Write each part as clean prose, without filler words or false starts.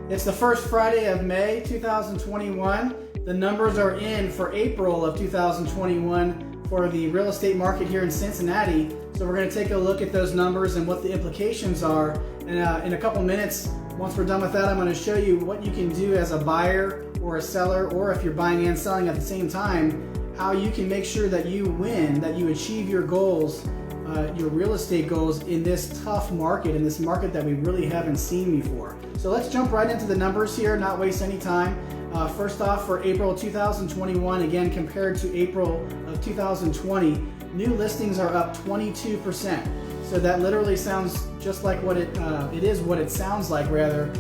It's the first Friday of May 2021. The numbers are in for April of 2021 for the real estate market here in Cincinnati. So we're going to take a look at those numbers and what the implications are. And in a couple minutes, once we're done with that, I'm going to show you what you can do as a buyer or a seller, or if you're buying and selling at the same time, how you can make sure that you win, that you achieve your goals, your real estate goals in this tough market, in this market that we really haven't seen before. So let's jump right into the numbers here, not waste any time. First off, for April 2021, again, compared to April of 2020, new listings are up 22%. So that literally sounds just like what it is what it sounds like, rather.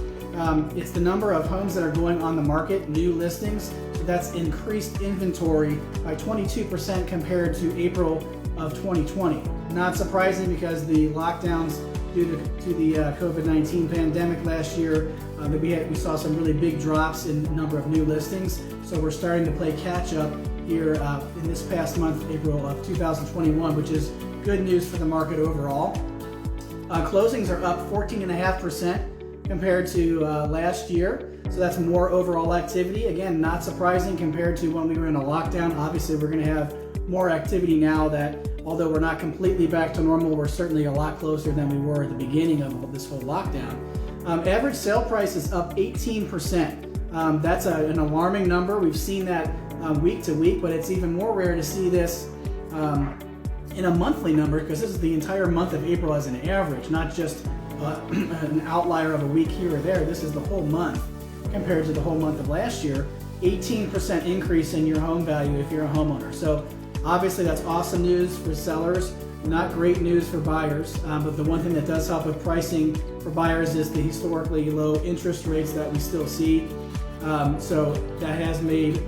It's the number of homes that are going on the market, new listings. So that's increased inventory by 22% compared to April of 2020. Not surprising, because the lockdowns due to the COVID-19 pandemic last year, we saw some really big drops in number of new listings. So we're starting to play catch up here in this past month, April of 2021, which is good news for the market overall. Closings are up 14.5% compared to last year. So that's more overall activity. Again, not surprising compared to when we were in a lockdown. Obviously, we're going to have more activity now that, although we're not completely back to normal, we're certainly a lot closer than we were at the beginning of this whole lockdown. Average sale price is up 18%. That's an alarming number. We've seen that week to week, but it's even more rare to see this in a monthly number, because this is the entire month of April as an average, not just an outlier of a week here or there. This is the whole month compared to the whole month of last year. 18% increase in your home value if you're a homeowner. So obviously that's awesome news for sellers, not great news for buyers. But the one thing that does help with pricing for buyers is the historically low interest rates that we still see. So that has made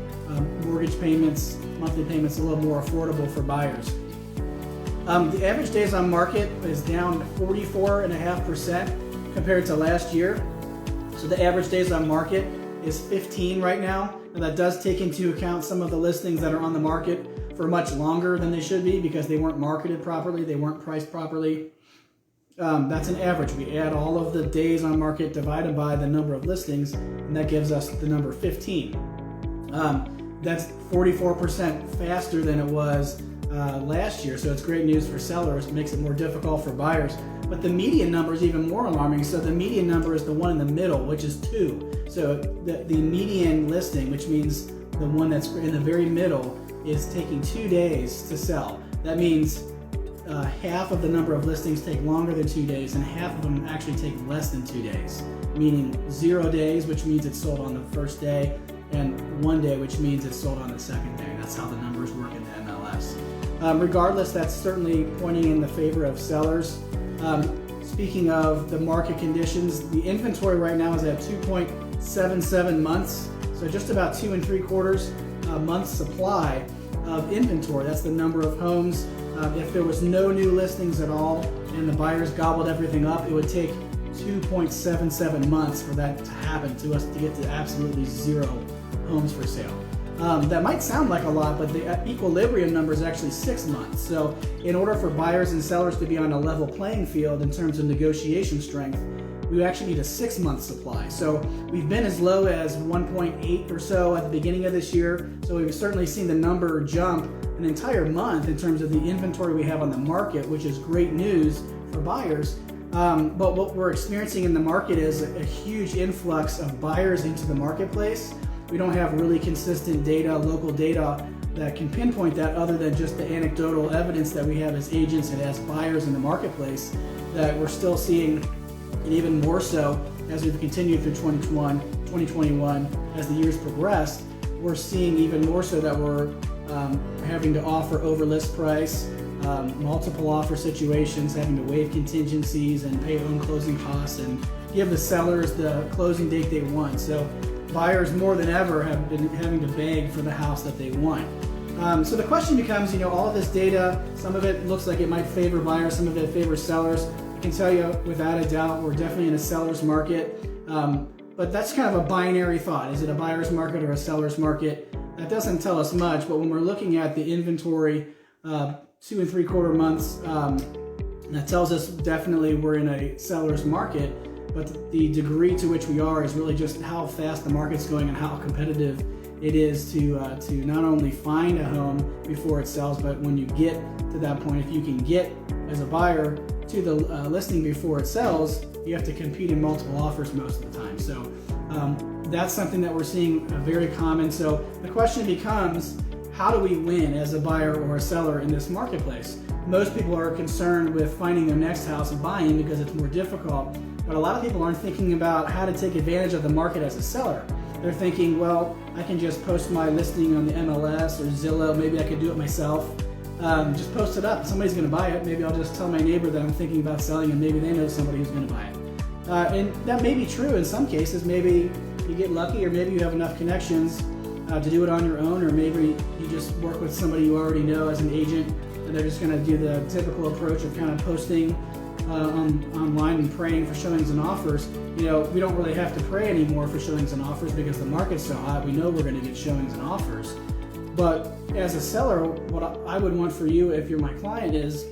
mortgage payments, monthly payments, a little more affordable for buyers. The average days on market is down 44.5% compared to last year. So the average days on market is 15 right now, and that does take into account some of the listings that are on the market for much longer than they should be, because they weren't marketed properly, they weren't priced properly. That's an average. We add all of the days on market divided by the number of listings, and that gives us the number 15. That's 44% faster than it was last year, so it's great news for sellers. It makes it more difficult for buyers. But the median number is even more alarming. So the median number is the one in the middle, which is 2. So the median listing, which means the one that's in the very middle, is taking 2 days to sell. That means half of the number of listings take longer than 2 days, and half of them actually take less than 2 days, meaning 0 days, which means it's sold on the first day, and 1 day, which means it's sold on the second day. That's how the numbers work in the MLS. Regardless, that's certainly pointing in the favor of sellers. Speaking of the market conditions, the inventory right now is at 2.77 months, so just about 2 3/4 months supply of inventory. That's the number of homes. If there was no new listings at all and the buyers gobbled everything up, it would take 2.77 months for that to happen, to us to get to absolutely 0 homes for sale. That might sound like a lot, but the equilibrium number is actually 6 months. So in order for buyers and sellers to be on a level playing field in terms of negotiation strength, we actually need a 6-month supply. So we've been as low as 1.8 or so at the beginning of this year. So we've certainly seen the number jump an entire month in terms of the inventory we have on the market, which is great news for buyers. But what we're experiencing in the market is a huge influx of buyers into the marketplace. We don't have really consistent data, local data, that can pinpoint that, other than just the anecdotal evidence that we have as agents and as buyers in the marketplace, that we're still seeing, and even more so as we've continued through 2021, as the years progressed, we're seeing even more so that we're having to offer over list price, multiple offer situations, having to waive contingencies and pay own closing costs and give the sellers the closing date they want. So buyers more than ever have been having to beg for the house that they want. So the question becomes, all of this data, some of it looks like it might favor buyers, some of it favors sellers. I can tell you without a doubt, we're definitely in a seller's market. But that's kind of a binary thought. Is it a buyer's market or a seller's market? That doesn't tell us much, but when we're looking at the inventory, 2 3/4 months, that tells us definitely we're in a seller's market. but the degree to which we are is really just how fast the market's going and how competitive it is to not only find a home before it sells, but when you get to that point, if you can get as a buyer to the listing before it sells, you have to compete in multiple offers most of the time. So that's something that we're seeing very common. So the question becomes, how do we win as a buyer or a seller in this marketplace? Most people are concerned with finding their next house and buying because it's more difficult, but a lot of people aren't thinking about how to take advantage of the market as a seller. They're thinking, well, I can just post my listing on the MLS or Zillow, maybe I could do it myself. Just post it up, somebody's gonna buy it, maybe I'll just tell my neighbor that I'm thinking about selling and maybe they know somebody who's gonna buy it. And that may be true in some cases. Maybe you get lucky, or maybe you have enough connections to do it on your own, or maybe you just work with somebody you already know as an agent and they're just gonna do the typical approach of kind of posting online and praying for showings and offers. We don't really have to pray anymore for showings and offers because the market's so hot. We know we're going to get showings and offers. But as a seller, what I would want for you, if you're my client, is,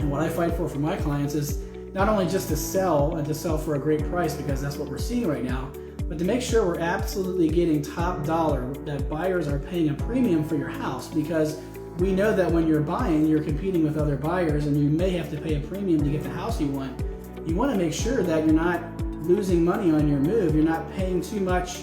and what I fight for my clients, is not only just to sell and to sell for a great price, because that's what we're seeing right now, but to make sure we're absolutely getting top dollar, that buyers are paying a premium for your house, because we know that when you're buying, you're competing with other buyers and you may have to pay a premium to get the house you want. You want to make sure that you're not losing money on your move. You're not paying too much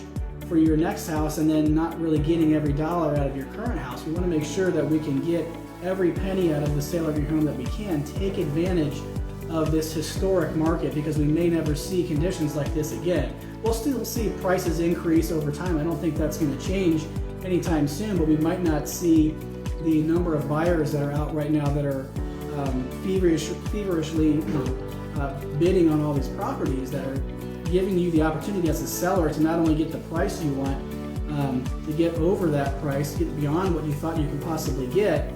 for your next house and then not really getting every dollar out of your current house. We want to make sure that we can get every penny out of the sale of your home that we can. Take advantage of this historic market, because we may never see conditions like this again. We'll still see prices increase over time. I don't think that's going to change anytime soon, but we might not see the number of buyers that are out right now that are feverishly bidding on all these properties, that are giving you the opportunity as a seller to not only get the price you want, to get over that price, get beyond what you thought you could possibly get,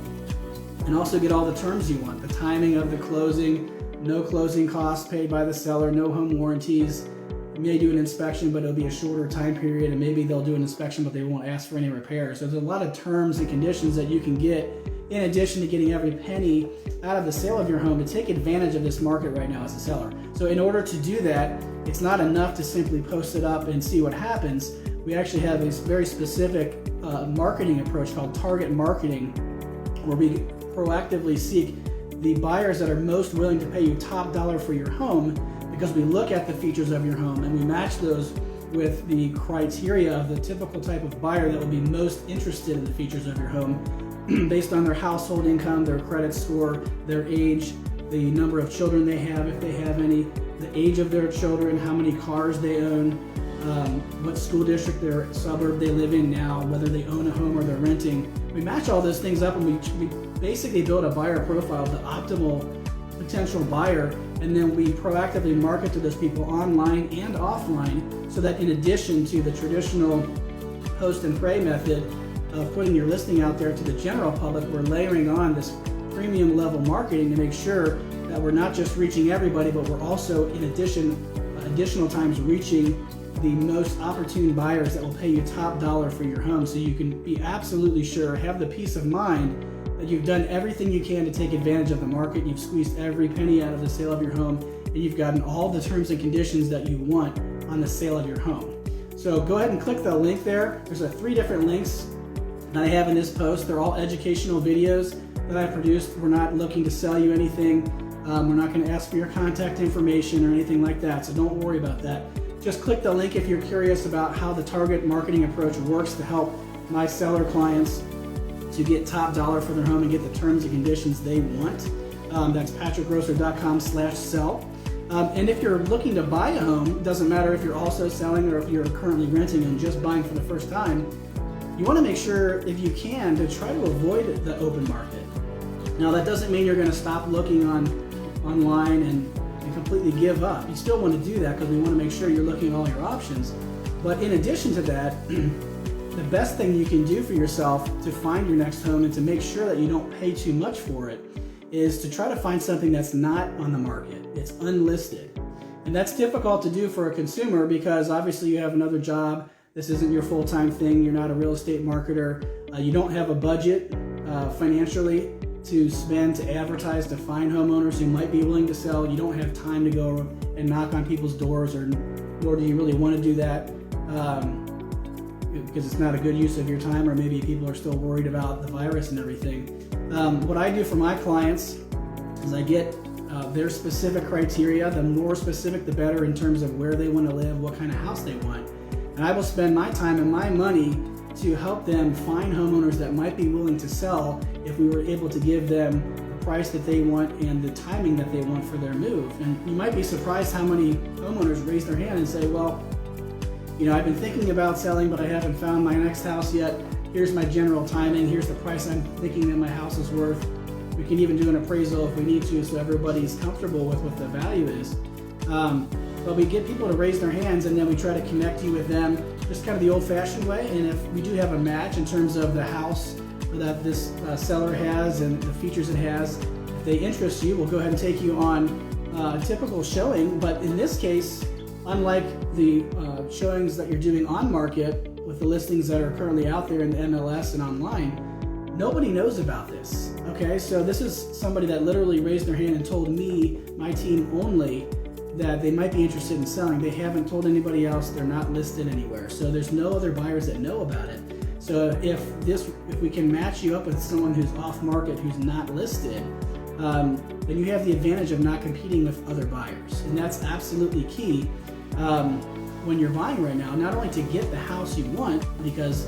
and also get all the terms you want. The timing of the closing, no closing costs paid by the seller, no home warranties. You may do an inspection, but it'll be a shorter time period, and maybe they'll do an inspection, but they won't ask for any repairs. So there's a lot of terms and conditions that you can get in addition to getting every penny out of the sale of your home to take advantage of this market right now as a seller. So in order to do that, it's not enough to simply post it up and see what happens. We actually have a very specific marketing approach called target marketing, where we proactively seek the buyers that are most willing to pay you top dollar for your home, because we look at the features of your home and we match those with the criteria of the typical type of buyer that will be most interested in the features of your home based on their household income, their credit score, their age, the number of children they have, if they have any, the age of their children, how many cars they own, what school district or suburb they live in now, whether they own a home or they're renting. We match all those things up and we basically build a buyer profile of the optimal potential buyer, and then we proactively market to those people online and offline, so that in addition to the traditional post and pray method of putting your listing out there to the general public, we're layering on this premium level marketing to make sure that we're not just reaching everybody, but we're also in additional times reaching the most opportune buyers that will pay you top dollar for your home, so you can be absolutely sure, have the peace of mind that you've done everything you can to take advantage of the market. You've squeezed every penny out of the sale of your home, and you've gotten all the terms and conditions that you want on the sale of your home. So go ahead and click the link there. There's 3 different links that I have in this post. They're all educational videos that I produced. We're not looking to sell you anything. We're not going to ask for your contact information or anything like that, so don't worry about that. Just click the link if you're curious about how the target marketing approach works to help my seller clients to get top dollar for their home and get the terms and conditions they want. That's patrickgrosser.com/sell. And if you're looking to buy a home, it doesn't matter if you're also selling or if you're currently renting and just buying for the first time, you want to make sure, if you can, to try to avoid the open market. Now, that doesn't mean you're going to stop looking online and completely give up. You still want to do that, because we want to make sure you're looking at all your options. But in addition to that, the best thing you can do for yourself to find your next home and to make sure that you don't pay too much for it is to try to find something that's not on the market. It's unlisted. And that's difficult to do for a consumer, because obviously you have another job. This isn't your full-time thing. You're not a real estate marketer. You don't have a budget financially. to spend to advertise to find homeowners who might be willing to sell. You don't have time to go and knock on people's doors, nor do you really want to do that because it's not a good use of your time, or maybe people are still worried about the virus and everything. What I do for my clients is I get their specific criteria. The more specific, the better in terms of where they want to live, what kind of house they want. And I will spend my time and my money to help them find homeowners that might be willing to sell if we were able to give them the price that they want and the timing that they want for their move. And you might be surprised how many homeowners raise their hand and say, well, I've been thinking about selling, but I haven't found my next house yet. Here's my general timing. Here's the price I'm thinking that my house is worth. We can even do an appraisal if we need to, so everybody's comfortable with what the value is. But we get people to raise their hands, and then we try to connect you with them just kind of the old-fashioned way. And if we do have a match in terms of the house that this seller has and the features it has, if they interest you, we'll go ahead and take you on a typical showing. But in this case, unlike the showings that you're doing on market with the listings that are currently out there in the MLS and online, nobody knows about this. Okay, so this is somebody that literally raised their hand and told me, my team only, that they might be interested in selling. They haven't told anybody else. They're not listed anywhere. So there's no other buyers that know about it. So if we can match you up with someone who's off market, who's not listed, then you have the advantage of not competing with other buyers. And that's absolutely key when you're buying right now, not only to get the house you want, because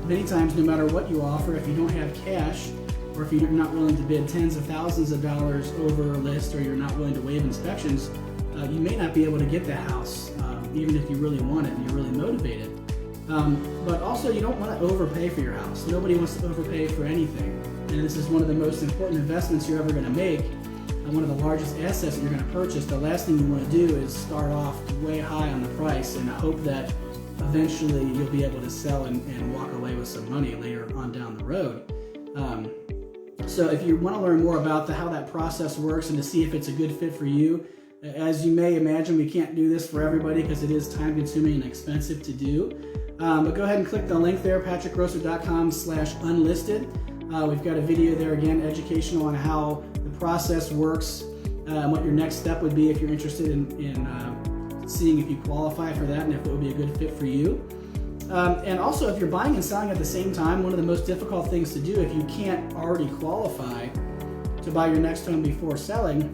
many times no matter what you offer, if you don't have cash, or if you're not willing to bid tens of thousands of dollars over a list, or you're not willing to waive inspections, you may not be able to get the house, even if you really want it and you're really motivated. But also, you don't want to overpay for your house. Nobody wants to overpay for anything. And this is one of the most important investments you're ever going to make, and one of the largest assets that you're going to purchase. The last thing you want to do is start off way high on the price and hope that eventually you'll be able to sell and walk away with some money later on down the road. So if you want to learn more about how that process works and to see if it's a good fit for you, as you may imagine, we can't do this for everybody because it is time consuming and expensive to do. But go ahead and click the link there, patrickgrosser.com/unlisted. We've got a video there, again, educational on how the process works and what your next step would be if you're interested in seeing if you qualify for that and if it would be a good fit for you. And also, if you're buying and selling at the same time, one of the most difficult things to do if you can't already qualify to buy your next home before selling,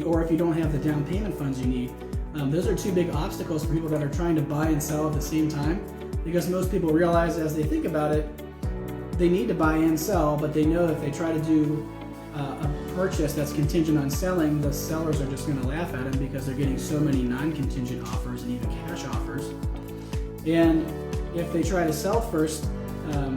or if you don't have the down payment funds you need, those are two big obstacles for people that are trying to buy and sell at the same time, because most people realize as they think about it, they need to buy and sell, but they know if they try to do a purchase that's contingent on selling, the sellers are just going to laugh at them because they're getting so many non-contingent offers and even cash offers. And if they try to sell first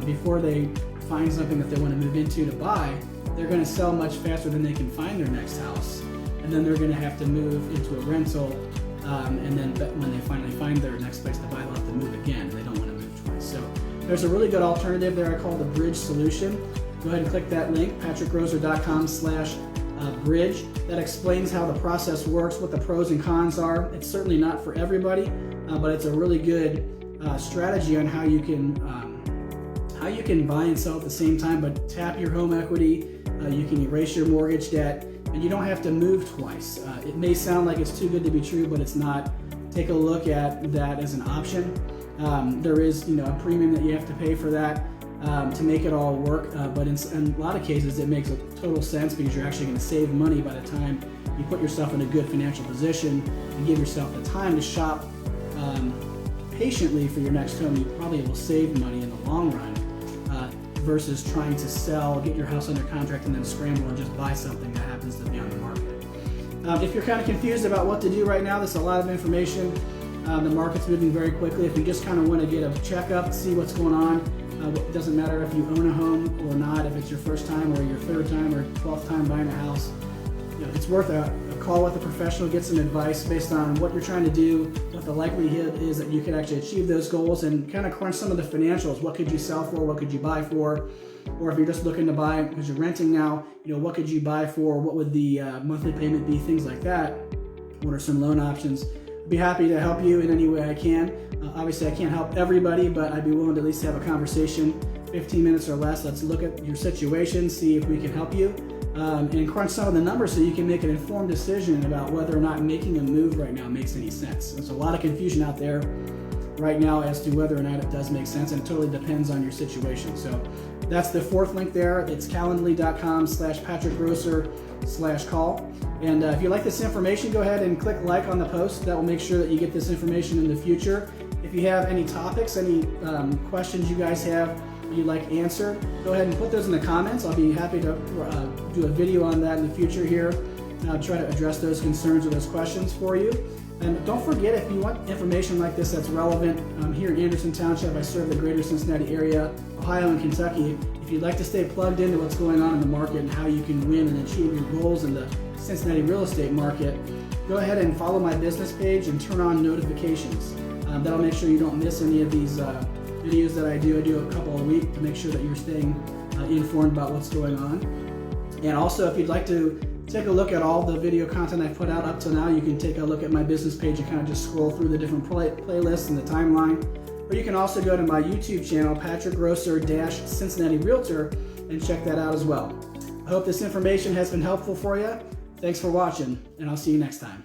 before they find something that they want to move into to buy, they're going to sell much faster than they can find their next house. And then they're going to have to move into a rental, and then when they finally find their next place to buy, they'll have to move again. They don't want to move twice. So there's a really good alternative there I call the bridge solution. Go ahead and click that link, patrickgrosser.com/bridge. That explains how the process works, what the pros and cons are. It's certainly not for everybody, but it's a really good strategy on how you can buy and sell at the same time, but tap your home equity. You can erase your mortgage debt, and you don't have to move twice. It may sound like it's too good to be true, but it's not. Take a look at that as an option. There is, a premium that you have to pay for that to make it all work, but in a lot of cases it makes a total sense because you're actually going to save money by the time you put yourself in a good financial position and give yourself the time to shop patiently for your next home. You probably will save money in the long run versus trying to sell, get your house under contract, and then scramble and just buy something that happens to be on the market. If you're kind of confused about what to do right now, there's a lot of information. The market's moving very quickly. If you just kind of want to get a checkup, see what's going on, it doesn't matter if you own a home or not, if it's your first time or your third time or 12th time buying a house. It's worth a call with a professional, get some advice based on what you're trying to do, what the likelihood is that you can actually achieve those goals, and kind of crunch some of the financials. What could you sell for? What could you buy for? Or if you're just looking to buy because you're renting now, what could you buy for? What would the monthly payment be? Things like that. What are some loan options? I'd be happy to help you in any way I can. Obviously, I can't help everybody, but I'd be willing to at least have a conversation 15 minutes or less. Let's look at your situation, see if we can help you, and crunch some of the numbers so you can make an informed decision about whether or not making a move right now makes any sense. There's a lot of confusion out there right now as to whether or not it does make sense, and it totally depends on your situation. So that's the fourth link there. It's calendly.com/PatrickGrosser/call. And if you like this information, go ahead and click like on the post. That will make sure that you get this information in the future. If you have any topics, any questions you guys have you'd like answered, go ahead and put those in the comments. I'll be happy to do a video on that in the future here. And I'll try to address those concerns or those questions for you. And don't forget, if you want information like this that's relevant, here in Anderson Township, I serve the greater Cincinnati area, Ohio and Kentucky. If you'd like to stay plugged into what's going on in the market and how you can win and achieve your goals in the Cincinnati real estate market, go ahead and follow my business page and turn on notifications. That'll make sure you don't miss any of these videos that I do. I do a couple a week to make sure that you're staying informed about what's going on. And also, if you'd like to take a look at all the video content I've put out up to now, you can take a look at my business page and kind of just scroll through the different playlists and the timeline. Or you can also go to my YouTube channel, Patrick Grosser-Cincinnati Realtor, and check that out as well. I hope this information has been helpful for you. Thanks for watching, and I'll see you next time.